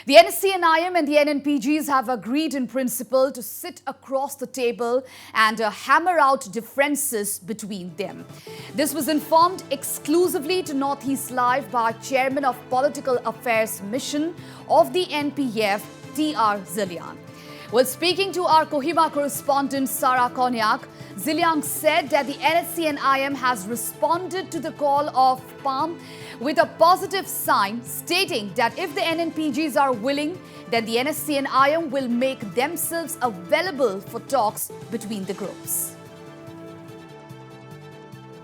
The NSCN-IM and the NNPGs have agreed in principle to sit across the table and hammer out differences between them. This was informed exclusively to Northeast Live by Chairman of Political Affairs Mission of the NPF, T.R. Zeliang. While speaking to our Kohima correspondent Sarah Konyak, Zeliang said that the NSCN-IM has responded to the call of PAM with a positive sign, stating that if the NNPGs are willing, then the NSCN-IM will make themselves available for talks between the groups.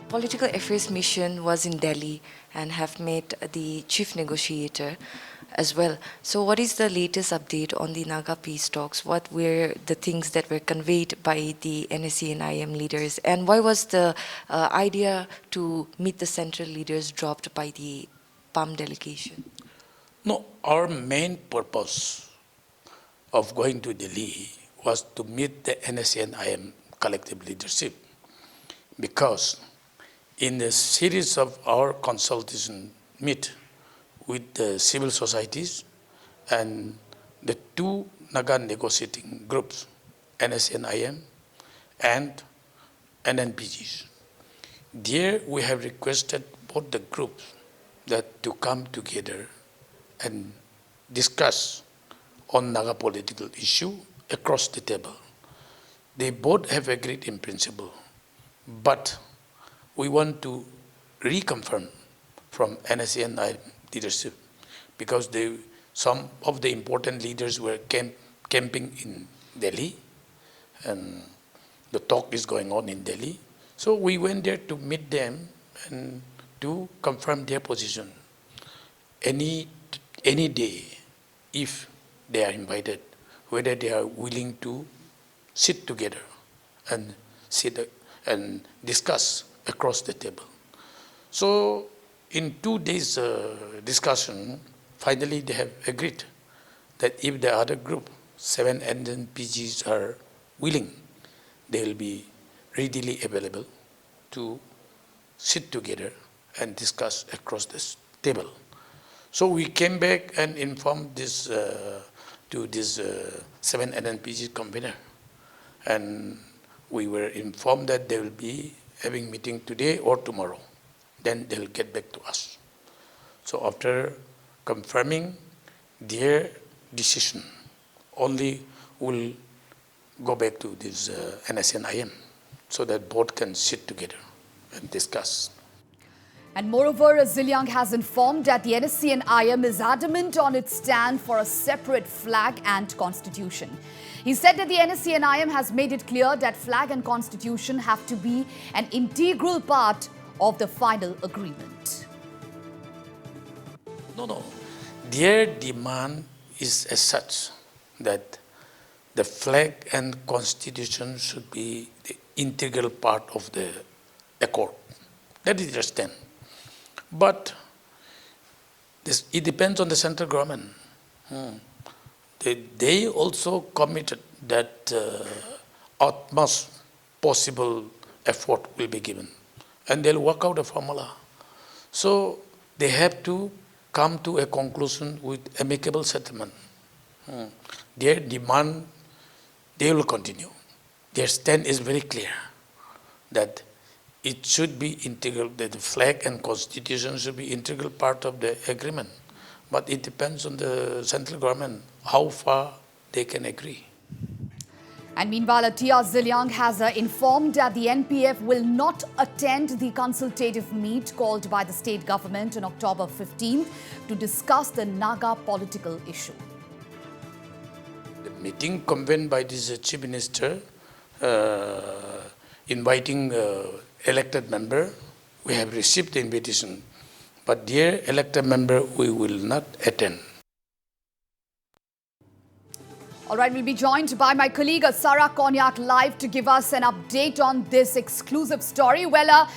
Political Affairs Mission was in Delhi and have met the chief negotiator as well. So what is the latest update on the Naga peace talks? What were the things that were conveyed by the NSCN-IM leaders? And why was the idea to meet the central leaders dropped by the PAM delegation? No, our main purpose of going to Delhi was to meet the NSCN-IM collective leadership, because in the series of our consultation meet with the civil societies and the two Naga negotiating groups, NSCN-IM and NNPGs. There we have requested both the groups that to come together and discuss on Naga political issue across the table. They both have agreed in principle, but we want to reconfirm from NSCN-IM leadership, because some of the important leaders were camping in Delhi, and the talk is going on in Delhi. So we went there to meet them and to confirm their position. Any day, if they are invited, whether they are willing to sit together and discuss across the table. So in 2 days discussion, finally they have agreed that if the other group, 7 NNPGs, are willing, they will be readily available to sit together and discuss across this table. So we came back and informed this to this 7 NNPG convener, and we were informed that they will be having meeting today or tomorrow. Then they'll get back to us. So after confirming their decision, only we'll go back to this NSCN-IM so that both can sit together and discuss. And moreover, Zeliang has informed that the NSCN-IM is adamant on its stand for a separate flag and constitution. He said that the NSCN-IM has made it clear that flag and constitution have to be an integral part of the final agreement. No. Their demand is as such that the flag and constitution should be the integral part of the accord. That is their stand. But it depends on the central government. They also committed that utmost possible effort will be given, and they'll work out a formula. So they have to come to a conclusion with amicable settlement. Their demand, they will continue. Their stand is very clear that it should be integral, that the flag and constitution should be integral part of the agreement. But it depends on the central government how far they can agree. And meanwhile, T.R. Zeliang has informed that the NPF will not attend the consultative meet called by the state government on October 15th to discuss the Naga political issue. The meeting convened by this chief minister inviting elected member, we have received the invitation, but dear elected member, we will not attend. All right, we'll be joined by my colleague Sarah Konyak live to give us an update on this exclusive story. Well,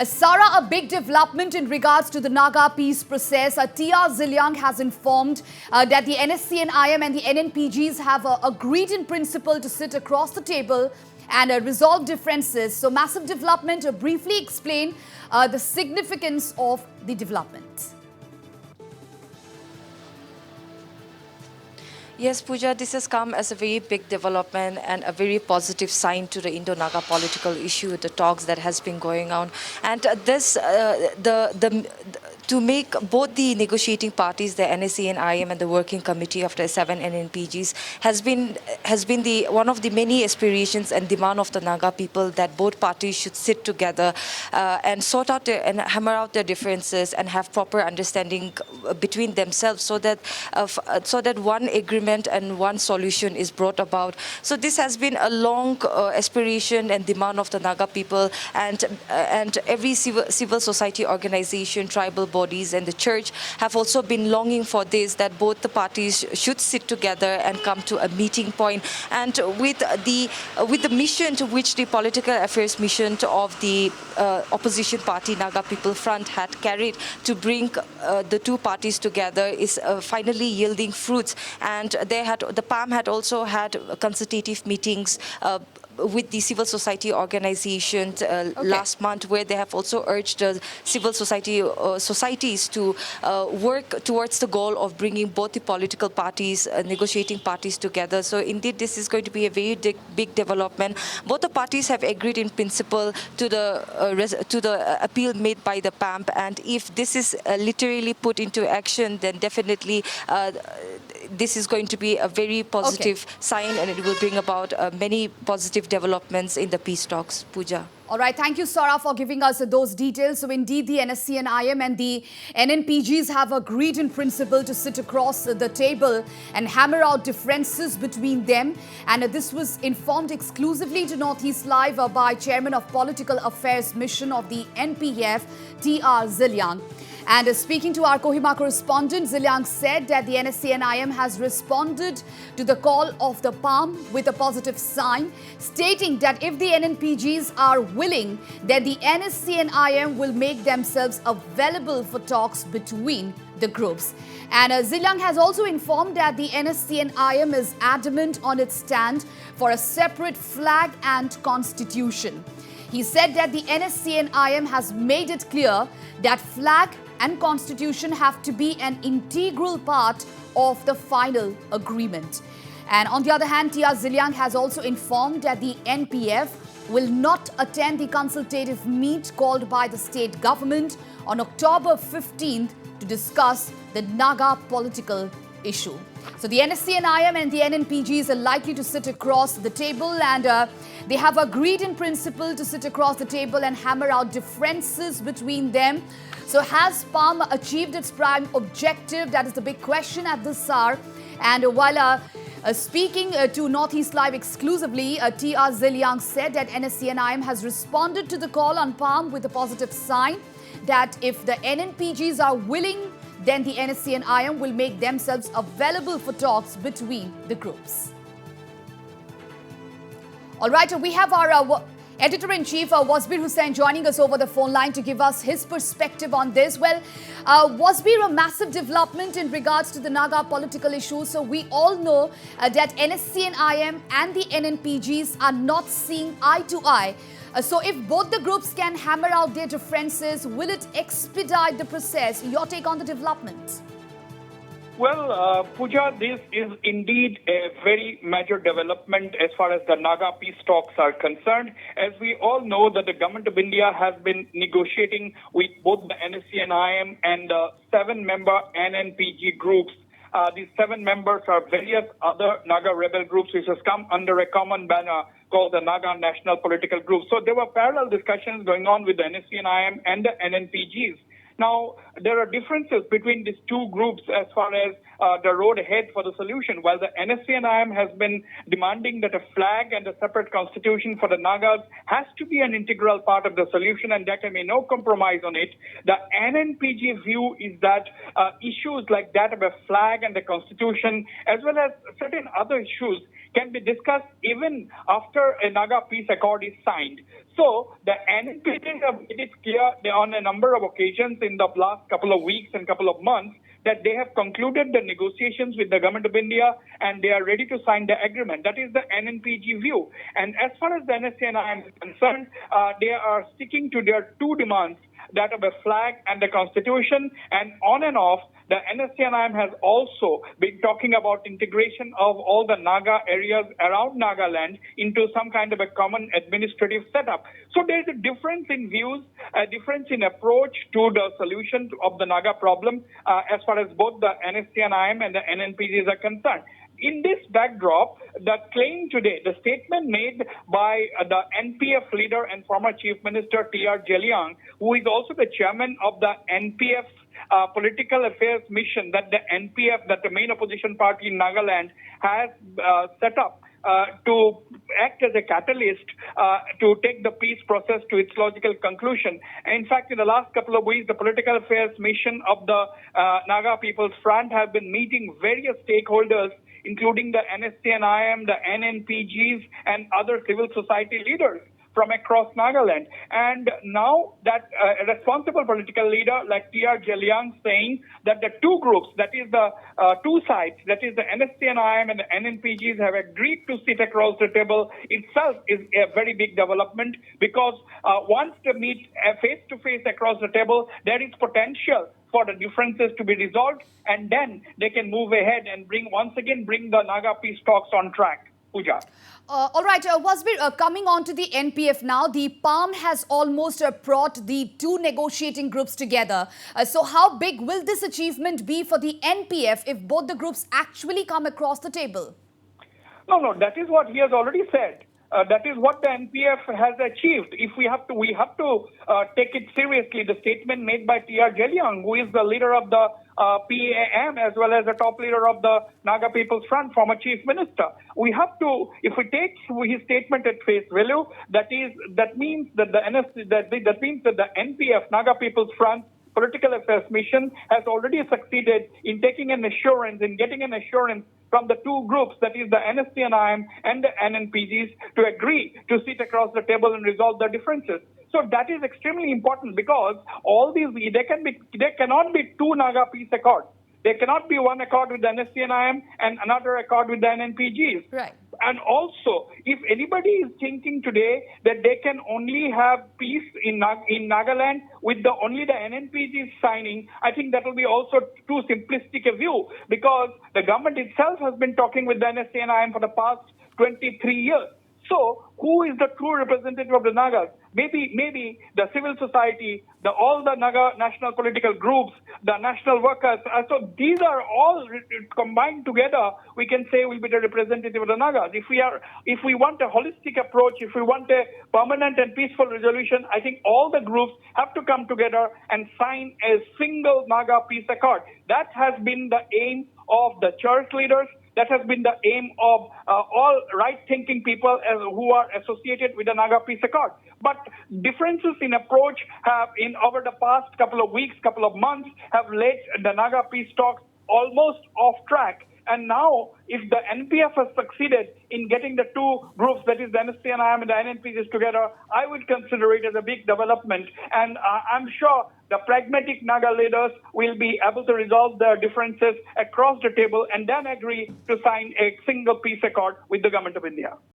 Sarah, a big development in regards to the Naga peace process. T.R. Zeliang has informed that the NSCN-IM and the NNPGs have agreed in principle to sit across the table and resolve differences. So, massive development. Briefly explain the significance of the development. Yes, Pooja, this has come as a very big development and a very positive sign to the Indo-Naga political issue, the talks that has been going on. And to make both the negotiating parties, the NSCN-IM and the working committee of the 7 NNPGs, has been the one of the many aspirations and demand of the Naga people that both parties should sit together and sort out and hammer out their differences and have proper understanding between themselves, so that one agreement and one solution is brought about. So this has been a long aspiration and demand of the Naga people, and every civil society organization, tribal bodies, and the church have also been longing for this, that both the parties should sit together and come to a meeting point. And with the mission to which the political affairs mission of the opposition party Naga People Front had carried to bring the two parties together is finally yielding fruits. And the PAM had also had consultative meetings with the civil society organizations last month, where they have also urged civil societies to work towards the goal of bringing both the political parties, negotiating parties together. So indeed, this is going to be a very big development. Both the parties have agreed in principle to the appeal made by the PAMP, and if this is literally put into action, then definitely this is going to be a very positive sign, and it will bring about many positive developments in the peace talks. Pooja. All right, thank you, Sara, for giving us those details. So indeed, the NSCN-IM and the NNPGs have agreed in principle to sit across the table and hammer out differences between them. And this was informed exclusively to Northeast Live by Chairman of Political Affairs Mission of the NPF, T.R. Zeliang. And speaking to our Kohima correspondent, Zeliang said that the NSCN-IM has responded to the call of the PAM with a positive sign, stating that if the NNPGs are willing, then the NSCN-IM will make themselves available for talks between the groups. And Zeliang has also informed that the NSCN-IM is adamant on its stand for a separate flag and constitution. He said that the NSCN-IM has made it clear that flag and constitution have to be an integral part of the final agreement. And on the other hand, T.R. Zeliang has also informed that the NPF will not attend the consultative meet called by the state government on October 15th to discuss the Naga political issue. So the NSCN-IM and the NNPGs are likely to sit across the table, and they have agreed in principle to sit across the table and hammer out differences between them. So has PAM achieved its prime objective? That is the big question at this hour. And while speaking to Northeast Live exclusively, T.R. Zeliang said that NSCN-IM has responded to the call on PAM with a positive sign, that if the NNPGs are willing, then the NSCN-IM will make themselves available for talks between the groups. All right, we have our Editor-in-Chief Wasbir Hussain joining us over the phone line to give us his perspective on this. Well, Wasbir, a massive development in regards to the Naga political issue. So we all know that NSCN-IM and the NNPGs are not seeing eye to eye. So if both the groups can hammer out their differences, will it expedite the process? Your take on the development? Well, Pooja, this is indeed a very major development as far as the Naga peace talks are concerned. As we all know that the Government of India has been negotiating with both the NSCN-IM and the 7-member NNPG groups. These 7 members are various other Naga rebel groups which has come under a common banner called the Naga National Political Group. So there were parallel discussions going on with the NSCN-IM and the NNPGs. Now, there are differences between these two groups as far as the road ahead for the solution. While the NSCN-IM has been demanding that a flag and a separate constitution for the Nagas has to be an integral part of the solution and there can be no compromise on it, the NNPG view is that issues like that of a flag and the constitution, as well as certain other issues, can be discussed even after a Naga peace accord is signed. So the NNPGs have made it clear on a number of occasions in the last couple of weeks and couple of months that they have concluded the negotiations with the Government of India and they are ready to sign the agreement. That is the NNPG view. And as far as the NSCN-IM is concerned, they are sticking to their two demands. that of a flag and the constitution, and on and off, the NSCN-IM has also been talking about integration of all the Naga areas around Nagaland into some kind of a common administrative setup. So there is a difference in views, a difference in approach to the solution of the Naga problem as far as both the NSCN-IM and the NNPGs are concerned. In this backdrop, the claim today, the statement made by the NPF leader and former Chief Minister T.R. Zeliang, who is also the chairman of the NPF political affairs mission that the NPF, that the main opposition party in Nagaland, has set up to act as a catalyst to take the peace process to its logical conclusion. In fact, in the last couple of weeks, the political affairs mission of the Naga People's Front have been meeting various stakeholders, including the NSCN-IM, the NNPGs, and other civil society leaders from across Nagaland. And now that a responsible political leader like T.R. Zeliang saying that the two groups, that is the two sides, that is the NSCN-IM and the NNPGs, have agreed to sit across the table itself is a very big development, because once they meet face-to-face across the table, there is potential for the differences to be resolved, and then they can move ahead and once again bring the Naga peace talks on track. Pooja. All right, Wasbir, coming on to the NPF now, the PALM has almost brought the two negotiating groups together. So how big will this achievement be for the NPF if both the groups actually come across the table? No, that is what he has already said. That is what the NPF has achieved. If we have to take it seriously. The statement made by T.R. Zeliang, who is the leader of the PAM as well as the top leader of the Naga People's Front, former chief minister. We have to, if we take his statement at face value, that means that the NPF, Naga People's Front, political affairs mission has already succeeded in getting an assurance from the two groups, that is the NSCN-IM and the NNPGs, to agree to sit across the table and resolve the differences. So that is extremely important, because all these, there cannot be two Naga peace accords. There cannot be one accord with the NSCN-IM and another accord with the NNPGs. Right. And also, if anybody is thinking today that they can only have peace in Nagaland with only the NNPGs signing, I think that will be also too simplistic a view, because the government itself has been talking with the NSCN-IM for the past 23 years. So, who is the true representative of the Nagas? Maybe the civil society, all the Naga national political groups, the national workers. So these are all combined together, we can say, will be the representative of the Nagas. If we want a holistic approach, if we want a permanent and peaceful resolution, I think all the groups have to come together and sign a single Naga peace accord. That has been the aim of the church leaders. That has been the aim of all right-thinking people who are associated with the Naga Peace Accord. But differences in approach over the past couple of weeks, couple of months, have led the Naga peace talks almost off track. And now, if the NPF has succeeded in getting the two groups, that is the NSCN-IM and the NNPGs together, I would consider it as a big development. And I'm sure the pragmatic Naga leaders will be able to resolve their differences across the table and then agree to sign a single peace accord with the government of India.